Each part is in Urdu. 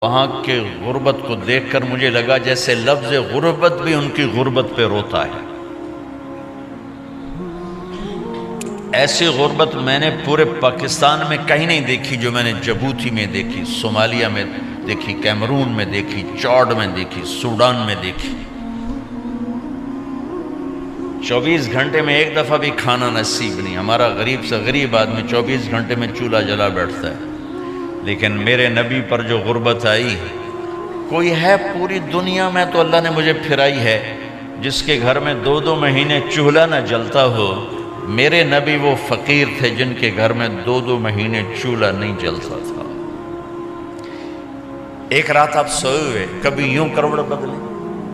وہاں کے غربت کو دیکھ کر مجھے لگا جیسے لفظ غربت بھی ان کی غربت پہ روتا ہے۔ ایسی غربت میں نے پورے پاکستان میں کہیں نہیں دیکھی جو میں نے جبوتی میں دیکھی، صومالیہ میں دیکھی، کیمرون میں دیکھی، چاڈ میں دیکھی، سوڈان میں دیکھی۔ 24 گھنٹے میں ایک دفعہ بھی کھانا نصیب نہیں۔ ہمارا غریب سے غریب آدمی 24 گھنٹے میں چولہا جلا بیٹھتا ہے، لیکن میرے نبی پر جو غربت آئی، کوئی ہے پوری دنیا میں تو اللہ نے مجھے پھرائی ہے جس کے گھر میں 2 مہینے چولہا نہ جلتا ہو۔ میرے نبی وہ فقیر تھے جن کے گھر میں 2 مہینے چولہا نہیں جلتا تھا۔ ایک رات آپ سوئے ہوئے، کبھی یوں کروڑ بدلے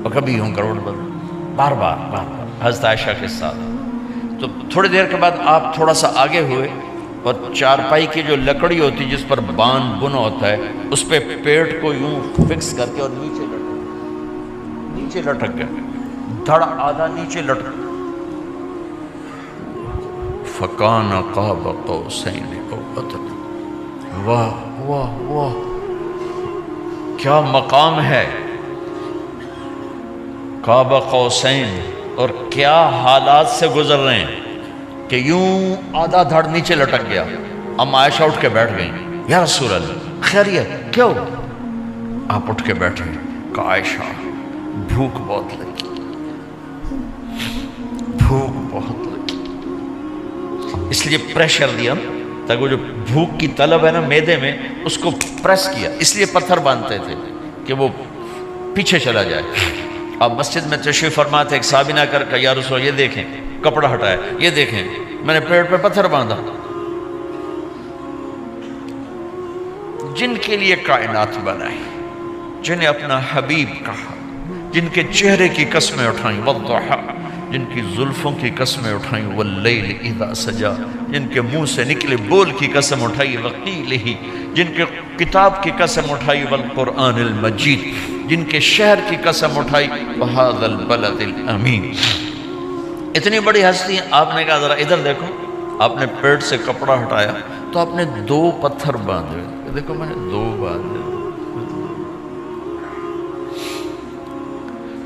اور کبھی یوں کروڑ بدلے، بار بار حضرت عائشہ کے ساتھ۔ تو تھوڑی دیر کے بعد آپ تھوڑا سا آگے ہوئے اور چارپائی کی جو لکڑی ہوتی جس پر بان بنا ہوتا ہے، اس پہ پیٹ کو یوں فکس کر کے اور نیچے لٹک گئے، دھڑ آدھا نیچے لٹک۔ فَكَانَ قَابَ قَوْسَيْنِ أَوْ أَدْنَىٰ۔ واہ واہ واہ، کیا مقام ہے قاب قوسین، اور کیا حالات سے گزر رہے ہیں کہ یوں آدھا دھڑ نیچے لٹک گیا۔ ام عائشہ اٹھ کے بیٹھ گئیں، یا رسول اللہ خیریت کیوں؟ آپ اٹھ کے بیٹھے، کہا عائشہ بھوک بہت لگی، بھوک بہت لگی، اس لیے پریشر دیا تاکہ وہ جو بھوک کی طلب ہے نا میدے میں، اس کو پریس کیا، اس لیے پتھر باندھتے تھے کہ وہ پیچھے چلا جائے۔ اب مسجد میں تشریف فرما تھے، ایک صحابی نہ کر کہ یا رسول اللہ یہ دیکھیں کپڑا ہٹایا، یہ دیکھیں میں نے پیٹ پہ پتھر باندھا۔ جن کے لیے کائنات بنائی، جنہیں اپنا حبیب کہا، جن کے چہرے کی قسمیں اٹھائیں، والضحیٰ، جن کی زلفوں کی قسمیں اٹھائیں، واللیل اذا سجا، جن کے منہ سے نکلے بول کی قسم اٹھائی، وقیلہ، جن کے کتاب کی قسم اٹھائی، والقرآن المجید، جن کے شہر کی قسم اٹھائی، وہذا البلد الامین۔ اتنی بڑی ہستی ہیں۔ آپ نے کہا ذرا ادھر دیکھو، آپ نے پیٹ سے کپڑا ہٹایا تو آپ نے 2 پتھر باندھے، دیکھو میں نے 2 باندھے۔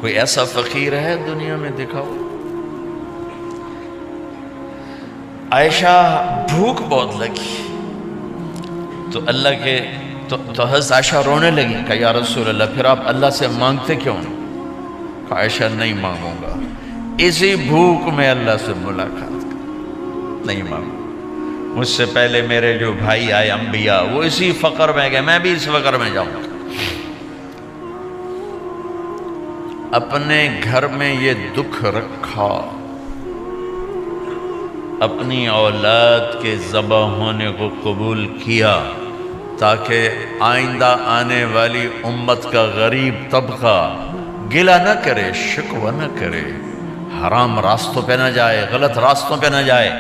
کوئی ایسا فقیر ہے دنیا میں؟ دکھاؤ۔ عائشہ بھوک بہت لگی تو اللہ کے تو حضرت عائشہ رونے لگی، کہا یا رسول اللہ پھر آپ اللہ سے مانگتے کیوں نہیں؟ کہا عائشہ نہیں مانگوں گا، اسی بھوک میں اللہ سے ملاقات کر، نہیں مانگوں۔ مجھ سے پہلے میرے جو بھائی آئے انبیاء، وہ اسی فقر میں گئے، میں بھی اس فقر میں جاؤں گا۔ اپنے گھر میں یہ دکھ رکھا، اپنی اولاد کے ذبح ہونے کو قبول کیا تاکہ آئندہ آنے والی امت کا غریب طبقہ گلہ نہ کرے، شکوہ نہ کرے، حرام راستوں پہ نہ جائے، غلط راستوں پہ نہ جائے،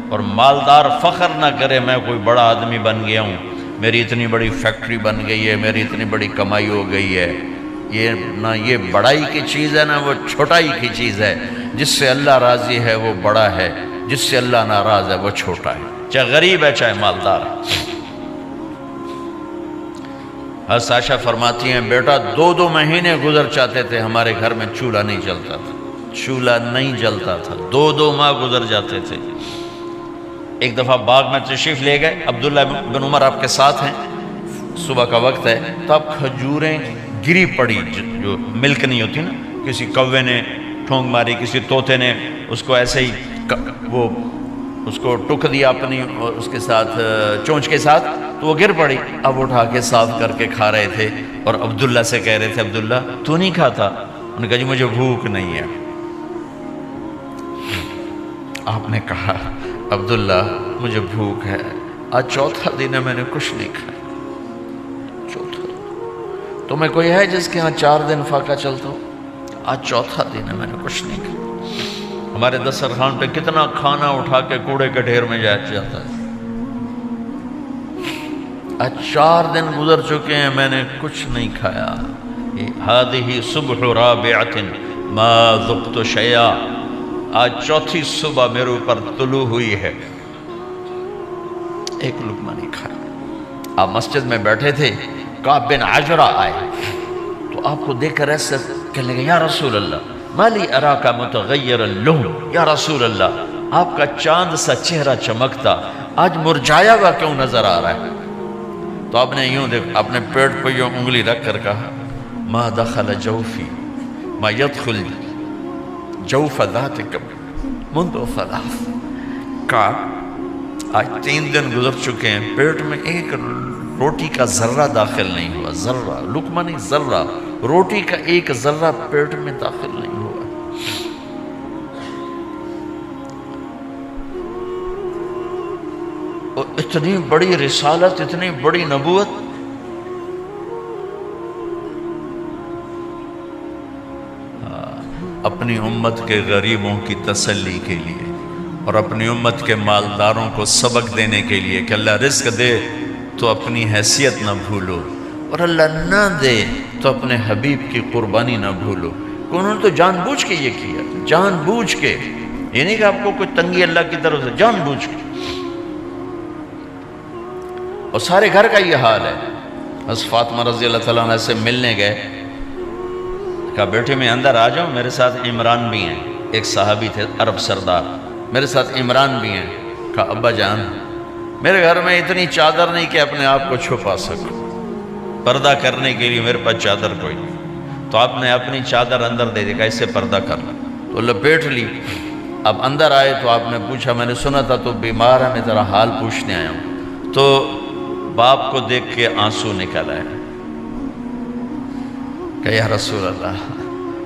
اور مالدار فخر نہ کرے میں کوئی بڑا آدمی بن گیا ہوں، میری اتنی بڑی فیکٹری بن گئی ہے، میری اتنی بڑی کمائی ہو گئی ہے۔ یہ نہ یہ بڑائی کی چیز ہے، نہ وہ چھوٹائی کی چیز ہے۔ جس سے اللہ راضی ہے وہ بڑا ہے، جس سے اللہ ناراض ہے وہ چھوٹا ہے، چاہے غریب ہے چاہے مالدار ہے۔ حضرت عائشہ فرماتی ہیں بیٹا 2 مہینے گزر جاتے تھے، ہمارے گھر میں چولہا نہیں جلتا تھا، چولہا نہیں جلتا تھا، 2 ماہ گزر جاتے تھے۔ ایک دفعہ باغ میں تشریف لے گئے، عبداللہ بن عمر آپ کے ساتھ ہیں، صبح کا وقت ہے، تو اب کھجوریں گری پڑی، جو ملک نہیں ہوتی نا، کسی کوے نے ٹھونگ ماری، کسی طوطے نے اس کو ایسے ہی وہ اس کو ٹک دیا اپنی اس کے ساتھ چونچ کے ساتھ، تو وہ گر پڑی۔ اب اٹھا کے صاف کر کے کھا رہے تھے، اور عبداللہ سے کہہ رہے تھے عبداللہ تو نہیں کھاتا؟ انہوں نے کہا جی مجھے بھوک نہیں ہے۔ آپ نے کہا عبداللہ مجھے بھوک ہے، آج 4تھا دن ہے میں نے کچھ نہیں کھایا، 4تھا دن۔ تمہیں کوئی ہے جس کے ہاں 4 دن فاقہ چلتا ہو؟ آج 4تھا دن ہے میں نے کچھ نہیں کھایا۔ ہمارے دسترخوان پہ کتنا کھانا اٹھا کے کوڑے کے ڈھیر میں جاتا ہے، آج 4 دن گزر چکے ہیں میں نے کچھ نہیں کھایا۔ ہذہ صبح رابعۃ ما ذقت شیئا، آج 4تھی صبح میرے اوپر طلوع ہوئی ہے، ایک لقمہ نہیں کھایا۔ آپ مسجد میں بیٹھے تھے، کعب بن عجرہ آئے تو آپ کو دیکھ کر ایسے کہنے لگے یا رسول اللہ مالی اراکا متغیر اللون، یا رسول اللہ آپ کا چاند سا چہرہ چمکتا آج مرجھایا ہوا کیوں نظر آ رہا ہے؟ تو آپ نے یوں دیکھ اپنے پیٹ پہ یوں انگلی رکھ کر کہا ما دخل جوفی ما يدخل جوف ذاتک منذ ثلاث، کعب آج 3 دن گزر چکے ہیں پیٹ میں ایک روٹی کا ذرہ داخل نہیں ہوا، ذرہ لقمہ نہیں، ذرہ روٹی کا ایک ذرہ پیٹ میں داخل نہیں ہوا۔ اور اتنی بڑی رسالت، اتنی بڑی نبوت، اپنی امت کے غریبوں کی تسلی کے لیے اور اپنی امت کے مالداروں کو سبق دینے کے لیے کہ اللہ رزق دے تو اپنی حیثیت نہ بھولو، اور اللہ نہ دے تو اپنے حبیب کی قربانی نہ بھولو۔ انہوں نے تو جان بوجھ کے یہ کیا، جان بوجھ کے، یہ نہیں کہ آپ کو کوئی تنگی اللہ کی طرف سے، جان بوجھ کے۔ اور سارے گھر کا یہ حال ہے۔ حضرت فاطمہ رضی اللہ تعالیٰ عنہ سے ملنے گئے، کہا بیٹے میں اندر آ جاؤں، میرے ساتھ عمران بھی ہیں، ایک صحابی تھے عرب سردار، میرے ساتھ عمران بھی ہیں۔ کہا ابا جان میرے گھر میں اتنی چادر نہیں کہ اپنے آپ کو چھپا سکوں، پردہ کرنے کے لیے میرے پاس چادر کوئی نہیں، تو آپ نے اپنی چادر اندر دے دی، کہا اس سے پردہ کرنا، تو لپیٹ لی۔ اب اندر آئے تو آپ نے پوچھا میں نے سنا تھا تو بیمار ہے، میں تیرا حال پوچھنے آیا ہوں۔ تو باپ کو دیکھ کے آنسو نکل آئے کہ یا رسول اللہ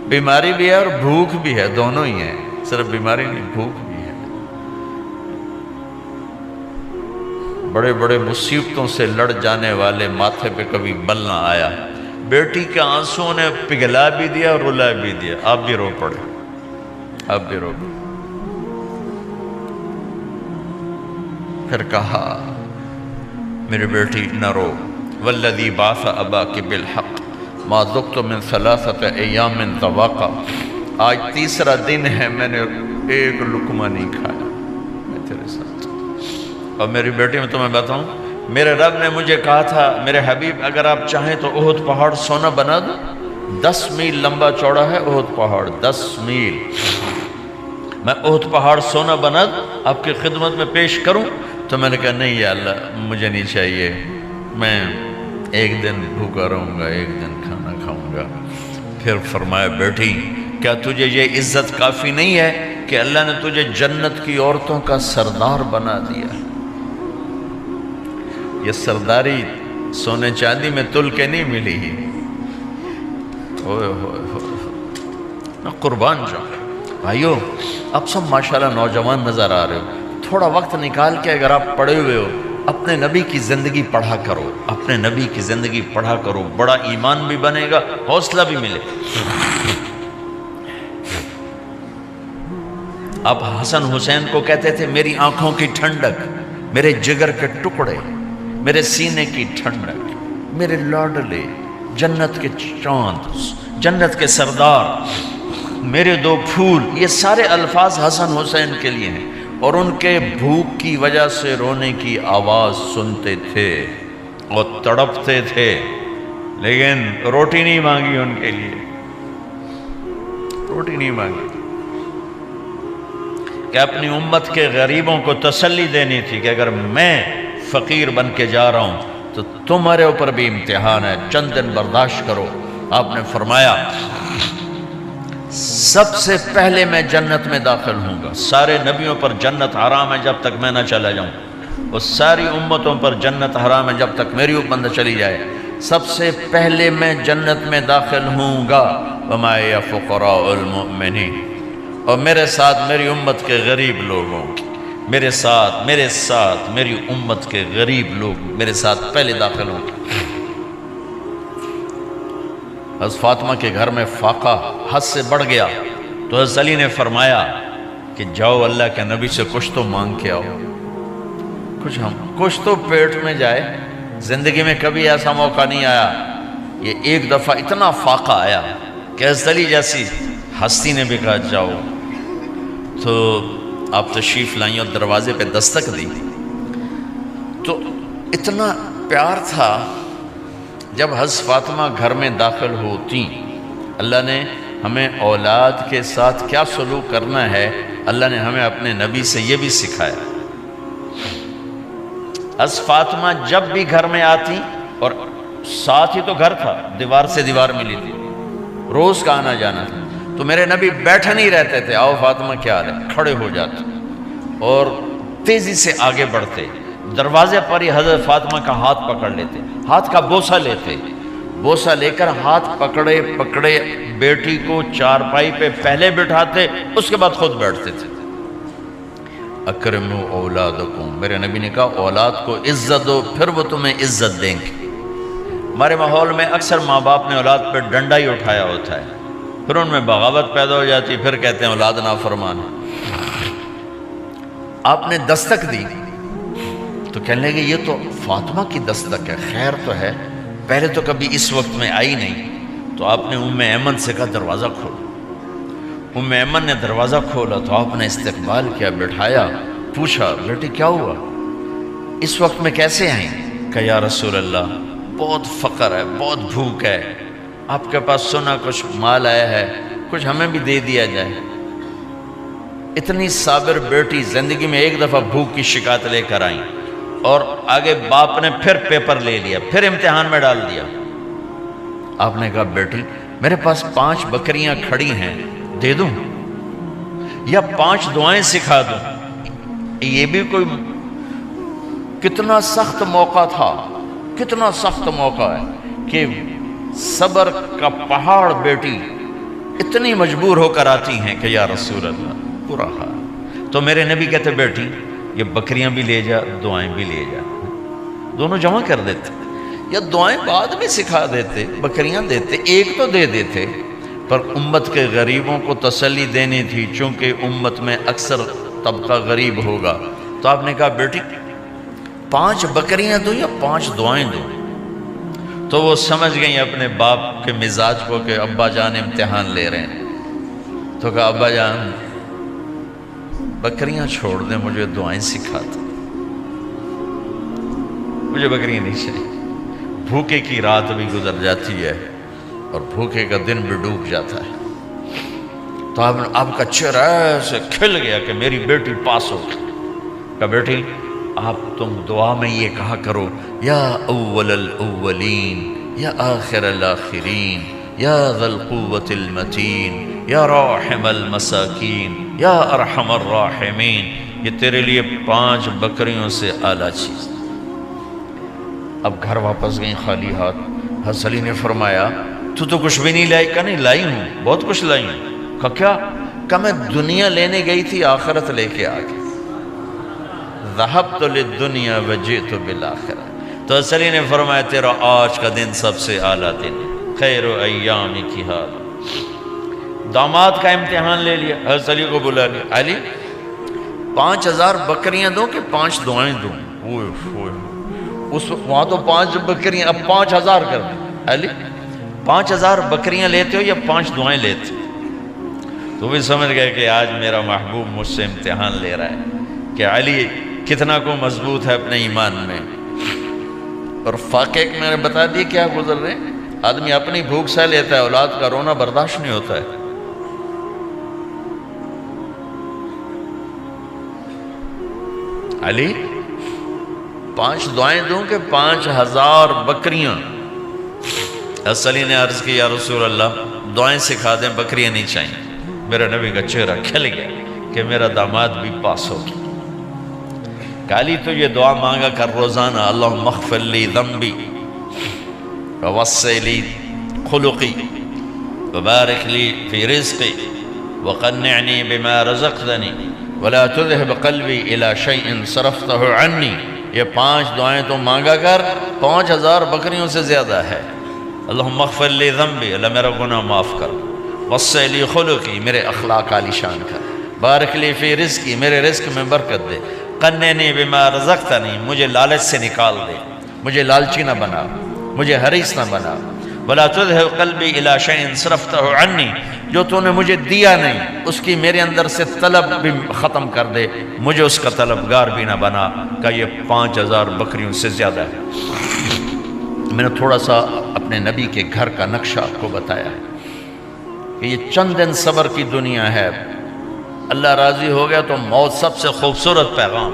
بیماری بھی ہے اور بھوک بھی ہے، دونوں ہی ہیں، صرف بیماری نہیں بھوک بھی ہے۔ بڑے بڑے مصیبتوں سے لڑ جانے والے ماتھے پہ کبھی بل نہ آیا۔ بیٹی کے آنسوں نے پگھلا بھی دیا اور رلا بھی دیا، آپ بھی رو پڑے، آپ بھی رو پڑے۔ پھر کہا میری بیٹی نہ رو، والذی بعث اباک بالحق ما ذقت من 3 ایام طواقا، آج 3 دن ہے میں نے ایک لقمہ نہیں کھایا، میں تیرے ساتھ۔ اور میری بیٹی میں تمہیں بتاؤں، میرے رب نے مجھے کہا تھا میرے حبیب اگر آپ چاہیں تو احد پہاڑ سونا بنا دو، 10 میل لمبا چوڑا ہے احد پہاڑ، 10 میل، میں احد پہاڑ سونا بنا دوں آپ کی خدمت میں پیش کروں؟ تو میں نے کہا نہیں یا اللہ مجھے نہیں چاہیے، میں ایک دن بھوکا رہوں گا، ایک دن کھانا کھاؤں گا۔ پھر فرمایا بیٹی کیا تجھے یہ عزت کافی نہیں ہے کہ اللہ نے تجھے جنت کی عورتوں کا سردار بنا دیا؟ یہ سرداری سونے چاندی میں تل کے نہیں ملی، ہوئے ہوئے ہوئے میں قربان جاؤں۔ بھائیو اب سب ماشاءاللہ نوجوان نظر آ رہے ہو، تھوڑا وقت نکال کے اگر آپ پڑھے ہوئے ہو اپنے نبی کی زندگی پڑھا کرو، اپنے نبی کی زندگی پڑھا کرو، بڑا ایمان بھی بنے گا، حوصلہ بھی ملے۔ آپ حسن حسین کو کہتے تھے میری آنکھوں کی ٹھنڈک، میرے جگر کے ٹکڑے، میرے سینے کی ٹھنڈک، میرے لاڈلے، جنت کے چاند، جنت کے سردار، میرے 2 پھول، یہ سارے الفاظ حسن حسین کے لیے ہیں۔ اور ان کے بھوک کی وجہ سے رونے کی آواز سنتے تھے اور تڑپتے تھے، لیکن روٹی نہیں مانگی ان کے لیے، روٹی نہیں مانگی، کہ اپنی امت کے غریبوں کو تسلی دینی تھی کہ اگر میں فقیر بن کے جا رہا ہوں تو تمہارے اوپر بھی امتحان ہے، چند دن برداشت کرو۔ آپ نے فرمایا سب سے پہلے میں جنت میں داخل ہوں گا، سارے نبیوں پر جنت حرام ہے جب تک میں نہ چلا جاؤں، اور ساری امتوں پر جنت حرام ہے جب تک میری امت نہ چلی جائے، سب سے پہلے میں جنت میں داخل ہوں گا۔ وما یا فقراء المؤمنین، اور میرے ساتھ میری امت کے غریب لوگوں کی، میرے ساتھ میری امت کے غریب لوگ میرے ساتھ پہلے داخل ہوں گے۔ حضرت فاطمہ کے گھر میں فاقہ حد سے بڑھ گیا تو حضرت علی نے فرمایا کہ جاؤ اللہ کے نبی سے کچھ تو مانگ کے آؤ، کچھ تو پیٹ میں جائے۔ زندگی میں کبھی ایسا موقع نہیں آیا، یہ ایک دفعہ اتنا فاقہ آیا کہ حضرت علی جیسی ہستی نے بھی کہا جاؤ، تو آپ تشریف لائیں اور دروازے پہ دستک دی، تو اتنا پیار تھا جب حضرت فاطمہ گھر میں داخل ہوتی، اللہ نے ہمیں اولاد کے ساتھ کیا سلوک کرنا ہے اللہ نے ہمیں اپنے نبی سے یہ بھی سکھایا۔ حضرت فاطمہ جب بھی گھر میں آتی، اور ساتھ ہی تو گھر تھا، دیوار سے دیوار ملی تھی، روز کا آنا جانا تھا، تو میرے نبی بیٹھے نہیں رہتے تھے، آؤ فاطمہ کیا حال ہے، کھڑے ہو جاتے اور تیزی سے آگے بڑھتے، دروازے پر ہی حضرت فاطمہ کا ہاتھ پکڑ لیتے، ہاتھ کا بوسہ لیتے، بوسہ لے کر ہاتھ پکڑے پکڑے بیٹی کو چارپائی پہ پہلے بٹھاتے، اس کے بعد خود بیٹھتے تھے۔ اکرموا اولادکم، میرے نبی نے کہا اولاد کو عزت دو، پھر وہ تمہیں عزت دیں گے۔ ہمارے ماحول میں اکثر ماں باپ نے اولاد پہ ڈنڈا ہی اٹھایا ہوتا ہے، پھر ان میں بغاوت پیدا ہو جاتی، پھر کہتے ہیں اولاد نافرمان ہے۔ آپ نے دستک دی تو کہنے لگے یہ تو فاطمہ کی دستک ہے، خیر تو ہے، پہلے تو کبھی اس وقت میں آئی نہیں، تو آپ نے ام ایمن سے کہا دروازہ کھولو۔ ام ایمن نے دروازہ کھولا تو آپ نے استقبال کیا، بٹھایا، پوچھا بیٹی کیا ہوا، اس وقت میں کیسے آئیں؟ کہا یا رسول اللہ بہت فقر ہے، بہت بھوک ہے، آپ کے پاس سنا کچھ مال آیا ہے، کچھ ہمیں بھی دے دیا جائے۔ اتنی صابر بیٹی زندگی میں ایک دفعہ بھوک کی شکایت لے کر آئیں، اور آگے باپ نے پھر پیپر لے لیا، پھر امتحان میں ڈال دیا۔ آپ نے کہا بیٹی میرے پاس 5 بکریاں کھڑی ہیں، دے دوں یا 5 دعائیں سکھا دوں؟ یہ بھی کوئی کتنا سخت موقع تھا، کتنا سخت موقع ہے کہ صبر کا پہاڑ بیٹی اتنی مجبور ہو کر آتی ہیں کہ یا رسول اللہ برا حال۔ تو میرے نبی کہتے بیٹی یہ بکریاں بھی لے جا، دعائیں بھی لے جا، دونوں جمع کر دیتے، یا دعائیں بعد میں سکھا دیتے، بکریاں دیتے، ایک تو دے دیتے، پر امت کے غریبوں کو تسلی دینی تھی، چونکہ امت میں اکثر طبقہ غریب ہوگا، تو آپ نے کہا بیٹی 5 بکریاں دوں یا 5 دعائیں دوں؟ تو وہ سمجھ گئیں اپنے باپ کے مزاج کو کہ ابا جان امتحان لے رہے ہیں، تو کہا ابا جان بکریاں چھوڑ دیں، مجھے دعائیں سکھا دیں، مجھے بکریاں نہیں چاہیے۔ بھوکے کی رات بھی گزر جاتی ہے اور بھوکے کا دن بھی ڈوب جاتا ہے، تو آپ کا چہرہ ایسے کھل گیا کہ میری بیٹی پاس ہو گئی۔ کہا بیٹی آپ تم دعا میں یہ کہا کرو یا اول الاولین یا آخر الاخرین یا ذا القوة المتین یا راحم المساکین یا ارحم الراحمین، یہ تیرے لیے 5 بکریوں سے اعلیٰ چیز۔ اب گھر واپس گئیں خالی ہاتھ۔ حضرت علی نے فرمایا تو کچھ بھی نہیں لائی؟ کہا نہیں لائی ہوں، بہت کچھ لائی ہوں۔ کہا کیا؟ کہا میں دنیا لینے گئی تھی، آخرت لے کے آ گئی، ذہبت للدنیا وجئت بالآخرہ۔ تو حضرت علی نے فرمایا تیرا آج کا دن سب سے اعلیٰ دن، خیر ایامک ھذا۔ داماد کا امتحان لے لیا، حضرت علی کو بلا لیا، علی 5000 بکریاں دوں کہ 5 دعائیں دوں؟ وہاں تو 5 بکریاں، اب 5000 کر دیں۔ علی 5000 بکریاں لیتے ہو یا 5 دعائیں لیتے ہو؟ تو بھی سمجھ گئے کہ آج میرا محبوب مجھ سے امتحان لے رہا ہے کہ علی کتنا کو مضبوط ہے اپنے ایمان میں۔ اور فاقے میں نے بتا دیے کیا گزر رہے ہیں، آدمی اپنی بھوک سہ لیتا ہے، اولاد کا رونا برداشت نہیں ہوتا ہے۔ علی 5 دعائیں دوں کہ 5000 بکریاں؟ حضرت علی نے عرض کی یا رسول اللہ دعائیں سکھا دیں، بکریاں نہیں چاہیے۔ میرا نبی کا چہرہ کھل گیا کہ میرا داماد بھی پاس ہو گیا۔ علی تو یہ دعا مانگا کر روزانہ، اللہم اغفر لی ذنبی ووسع لی خلقی وبارک لی فی رزقی وقنعنی بما رزقتنی ولا تذهب قلبی الی شیء صرفتہ عنی۔ یہ 5 دعائیں تو مانگا کر، 5000 بکریوں سے زیادہ ہے۔ اللہم اغفر لی ذنبی، اللہ میرا گناہ معاف کر، وسع لی خلقی، میرے اخلاق عالی شان کر، بارک لی فی رزقی، میرے رزق میں برکت دے، قنعنی بما رزقتنی، مجھے لالچ سے نکال دے، مجھے لالچی نہ بنا، مجھے حریص نہ بنا، ولا تذهب قلبی الی شیء صرفتہ عنی، جو تو نے مجھے دیا نہیں اس کی میرے اندر سے طلب بھی ختم کر دے، مجھے اس کا طلبگار بھی نہ بنا۔ کہ یہ 5000 بکریوں سے زیادہ ہے۔ میں نے تھوڑا سا اپنے نبی کے گھر کا نقشہ آپ کو بتایا ہے کہ یہ چند دن صبر کی دنیا ہے، اللہ راضی ہو گیا تو موت سب سے خوبصورت پیغام۔